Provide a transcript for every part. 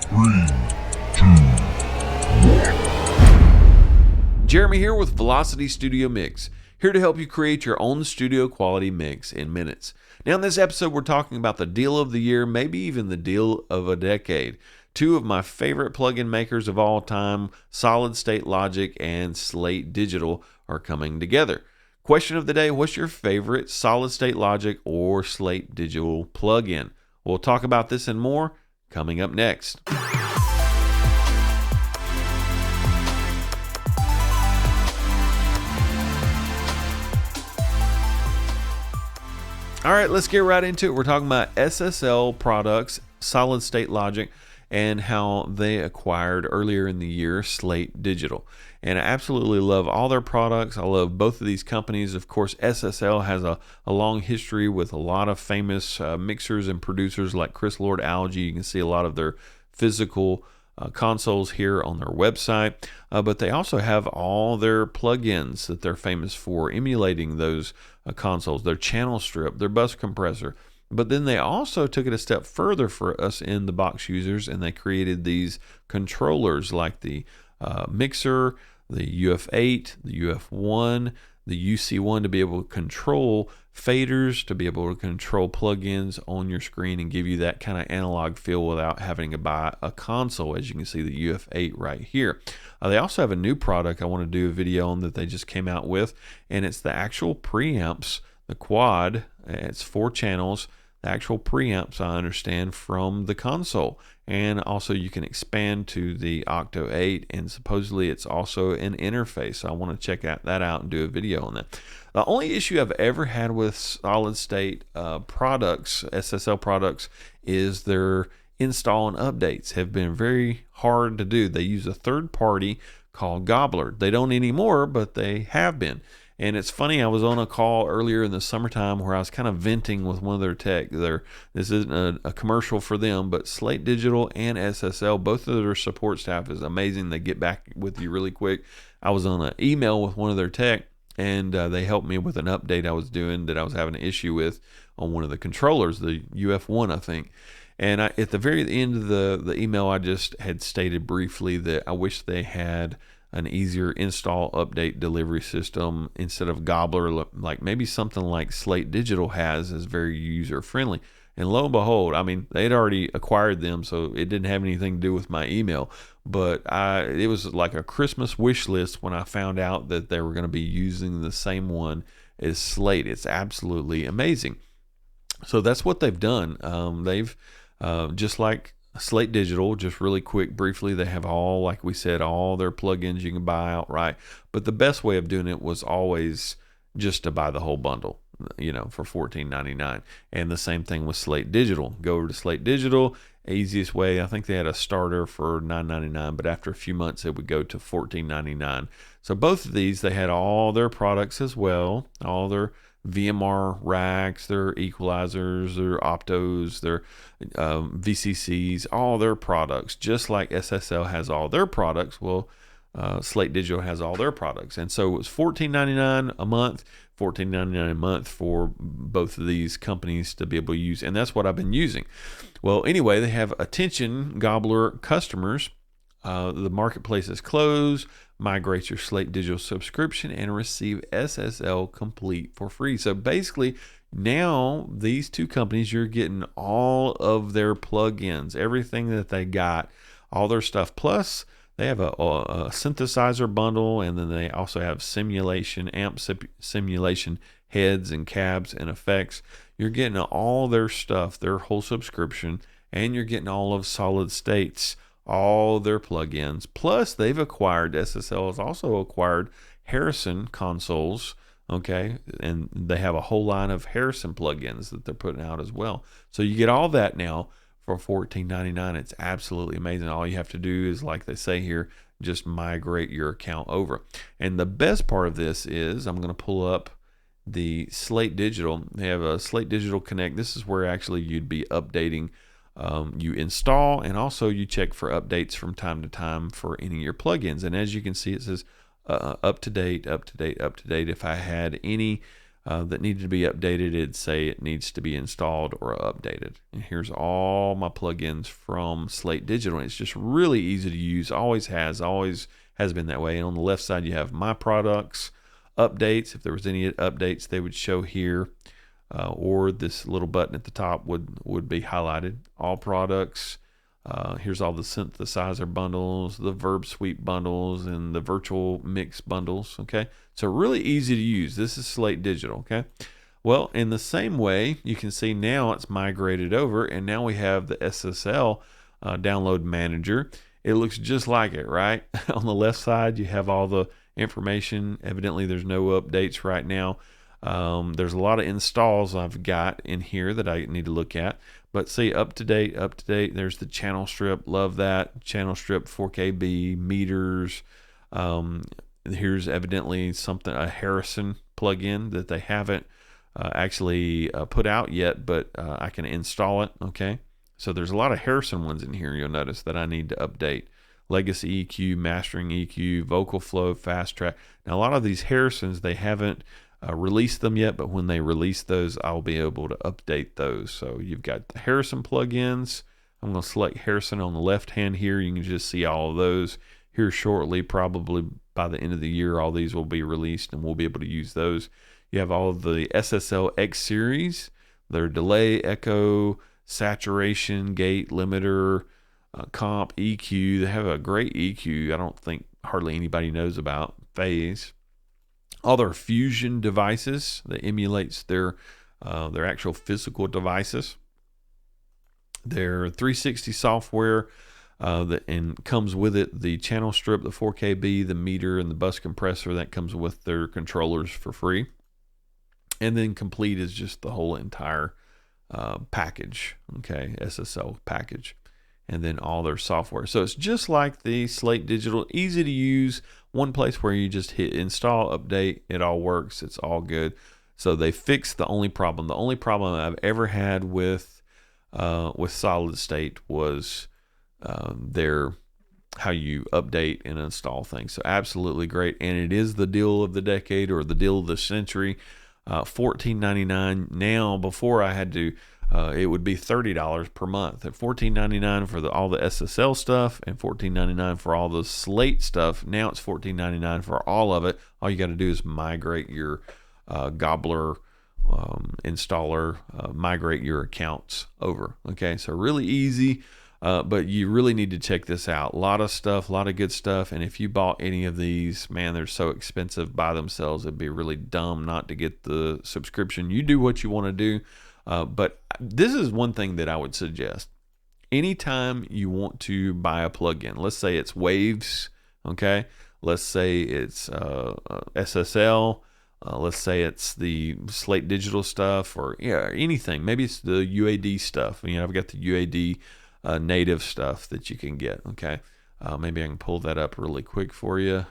Three, two, Jeremy here with Velocity Studio Mix, here to help you create your own studio quality mix in minutes. Now in this episode we're talking about the deal of the year, maybe even the deal of a decade. Two of my favorite plugin makers of all time, Solid State Logic and Slate Digital, are coming together. Question of the day, what's your favorite Solid State Logic or Slate Digital plugin? We'll talk about this and more coming up next. All right, let's get right into it. We're talking about SSL products, Solid State Logic, and how they acquired earlier in the year Slate Digital. And I absolutely love all their products. I love both of these companies. Of course, SSL has a long history with a lot of famous mixers and producers like Chris Lord Algae. You can see a lot of their physical consoles here on their website, but they also have all their plugins that they're famous for, emulating those consoles, their channel strip, their bus compressor. But then they also took it a step further for us in the box users, and they created these controllers like the mixer, the UF8, the UF1, the UC1 to be able to control faders, to be able to control plugins on your screen and give you that kind of analog feel without having to buy a console, as you can see the UF8 right here. They also have a new product I want to do a video on that they just came out with, and it's the actual preamps, the quad. It's 4 channels, the actual preamps, I understand, from the console. And also you can expand to the Octo 8, and supposedly it's also an interface. So I want to check that out and do a video on that. The only issue I've ever had with solid state products, SSL products, is their install and updates have been very hard to do. They use a third party called Gobbler. They don't anymore, but they have been. And it's funny, I was on a call earlier in the summertime where I was kind of venting with one of their tech. This isn't a commercial for them, but Slate Digital and SSL, both of their support staff is amazing. They get back with you really quick. I was on an email with one of their tech, and they helped me with an update I was doing that I was having an issue with on one of the controllers, the UF1, I think. And at the very end of the email, I just had stated briefly that I wish they had an easier install, update, delivery system instead of Gobbler, like maybe something like Slate Digital has, is very user friendly. And lo and behold, I mean, they'd already acquired them, so it didn't have anything to do with my email. But it was like a Christmas wish list when I found out that they were going to be using the same one as Slate. It's absolutely amazing. So that's what they've done. They've just like Slate Digital, just really quick, briefly, they have all, like we said, all their plugins you can buy outright. But the best way of doing it was always just to buy the whole bundle, for $14.99. And the same thing with Slate Digital. Go over to Slate Digital, easiest way. I think they had a starter for $9.99, but after a few months it would go to $14.99. So both of these, they had all their products as well, all their VMR racks, their equalizers, their optos, their VCCs, all their products, just like SSL has all their products. Well, Slate Digital has all their products. And so it was $14.99 a month, $14.99 a month for both of these companies to be able to use. And that's what I've been using. Well, anyway, they have attention Gobbler customers. The marketplace is closed. Migrate your Slate Digital subscription and receive SSL Complete for free. So basically, now these two companies, you're getting all of their plugins, everything that they got, all their stuff. Plus, they have a synthesizer bundle, and then they also have simulation heads and cabs and effects. You're getting all their stuff, their whole subscription, and you're getting all of Solid State's, all their plugins. Plus, SSL has also acquired Harrison consoles, okay? And they have a whole line of Harrison plugins that they're putting out as well. So you get all that now for $14.99. It's absolutely amazing. All you have to do is, like they say here, just migrate your account over. And the best part of this is, I'm going to pull up the Slate Digital. They have a Slate Digital Connect. This is where actually you'd be updating. You install, and also you check for updates from time to time for any of your plugins. And as you can see, it says up to date, up to date, up to date. If I had any that needed to be updated, it'd say it needs to be installed or updated. And here's all my plugins from Slate Digital. It's just really easy to use. Always has been that way. And on the left side, you have my products, updates. If there was any updates, they would show here, or this little button at the top would be highlighted. All products. Here's all the synthesizer bundles, the verb suite bundles, and the virtual mix bundles. Okay, so really easy to use. This is Slate Digital. Okay, well, in the same way, you can see now it's migrated over, and now we have the SSL download manager. It looks just like it, right? On the left side, you have all the information. Evidently, there's no updates right now. There's a lot of installs I've got in here that I need to look at. But see, up to date. There's the channel strip. Love that. Channel strip 4KB, meters. Here's evidently a Harrison plugin that they haven't actually put out yet, but I can install it. Okay. So there's a lot of Harrison ones in here, you'll notice, that I need to update. Legacy EQ, Mastering EQ, Vocal Flow, Fast Track. Now, a lot of these Harrisons, they haven't released them yet, but when they release those, I'll be able to update those. So you've got the Harrison plugins. I'm going to select Harrison on the left hand here. You can just see all of those here shortly. Probably by the end of the year, all these will be released and we'll be able to use those. You have all of the SSL X series, their delay, echo, saturation, gate, limiter, comp, EQ. They have a great EQ I don't think hardly anybody knows about. Phase. All their fusion devices that emulates their actual physical devices. Their 360 software and comes with it the channel strip, the 4KB, the meter, and the bus compressor. That comes with their controllers for free. And then complete is just the whole entire package, okay, SSL package, and then all their software. So it's just like the Slate Digital, easy to use, one place where you just hit install, update, it all works, it's all good. So they fixed the only problem. The only problem I've ever had with Solid State was how you update and install things. So absolutely great, and it is the deal of the decade or the deal of the century. $14.99 now. Before I had to, it would be $30 per month. At $14.99 for all the SSL stuff and $14.99 for all the Slate stuff. Now it's $14.99 for all of it. All you got to do is migrate your Gobbler installer, migrate your accounts over. Okay, so really easy. But you really need to check this out. A lot of stuff, a lot of good stuff. And if you bought any of these, man, they're so expensive by themselves. It'd be really dumb not to get the subscription. You do what you want to do. But this is one thing that I would suggest. Anytime you want to buy a plugin, let's say it's Waves, okay? Let's say it's SSL. Let's say it's the Slate Digital stuff or anything. Maybe it's the UAD stuff. I've got the UAD native stuff that you can get. Okay, maybe I can pull that up really quick for you.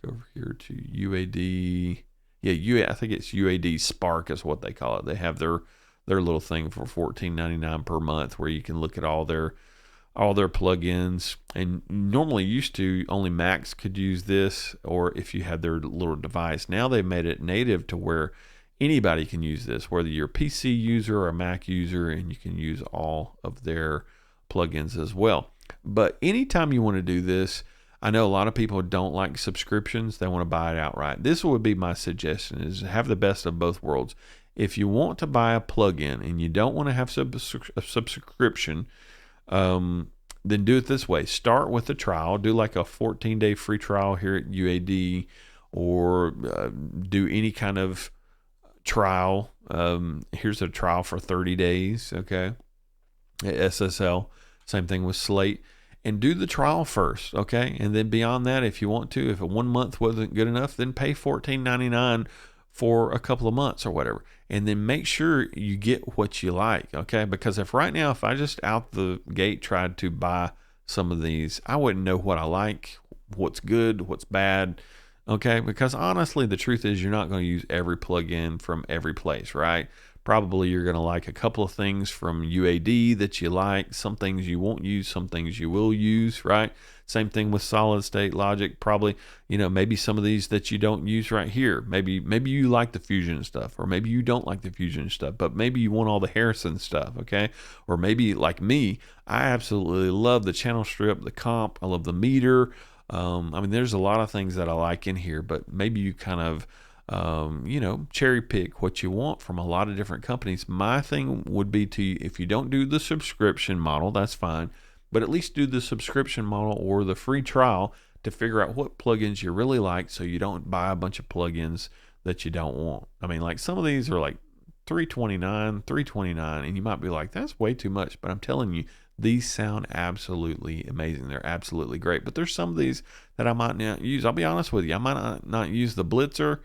Go over here to UAD. I think it's UAD Spark is what they call it. They have their little thing for $14.99 per month where you can look at all their plugins. And normally used to only Macs could use this, or if you had their little device. Now they've made it native to where anybody can use this, whether you're a PC user or a Mac user, and you can use all of their plugins as well. But anytime you want to do this, I know a lot of people don't like subscriptions. They want to buy it outright. This would be my suggestion, is have the best of both worlds. If you want to buy a plugin and you don't want to have a subscription, then do it this way. Start with a trial. Do like a 14-day free trial here at UAD, or do any kind of trial. Here's a trial for 30 days, okay, at SSL. Same thing with Slate. And do the trial first, okay? And then beyond that, if you want to, if a 1 month wasn't good enough, then pay $14.99 for a couple of months or whatever. And then make sure you get what you like, okay? Because if I just out the gate tried to buy some of these, I wouldn't know what I like, what's good, what's bad, okay? Because honestly, the truth is you're not going to use every plugin from every place, right? Probably you're going to like a couple of things from UAD that you like, some things you won't use, some things you will use, right? Same thing with solid state logic. Probably, maybe some of these that you don't use right here. Maybe you like the Fusion stuff, or maybe you don't like the Fusion stuff, but maybe you want all the Harrison stuff, okay? Or maybe like me, I absolutely love the channel strip, the comp, I love the meter. There's a lot of things that I like in here, but maybe you kind of cherry pick what you want from a lot of different companies. My thing would be if you don't do the subscription model, that's fine, but at least do the subscription model or the free trial to figure out what plugins you really like, so you don't buy a bunch of plugins that you don't want. Like some of these are like $329, and you might be like, that's way too much, but I'm telling you, these sound absolutely amazing. They're absolutely great. But there's some of these that I might not use. I'll be honest with you, I might not use the Blitzer,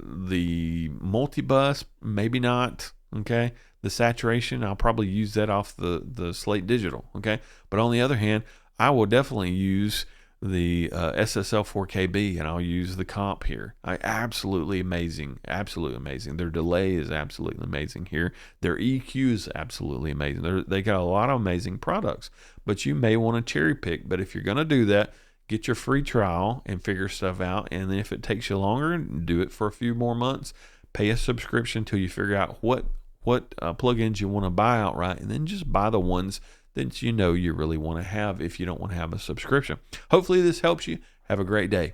the multi-bus, maybe not. Okay, the saturation, I'll probably use that off the Slate Digital. Okay, but on the other hand, I will definitely use the SSL 4KB, and I'll use the comp here. Absolutely amazing, absolutely amazing. Their delay is absolutely amazing here. Their EQ is absolutely amazing. They got a lot of amazing products, but you may want to cherry pick. But if you're going to do that, get your free trial and figure stuff out. And then if it takes you longer, do it for a few more months. Pay a subscription till you figure out what plugins you want to buy outright, and then just buy the ones that you really want to have if you don't want to have a subscription. Hopefully this helps you. Have a great day.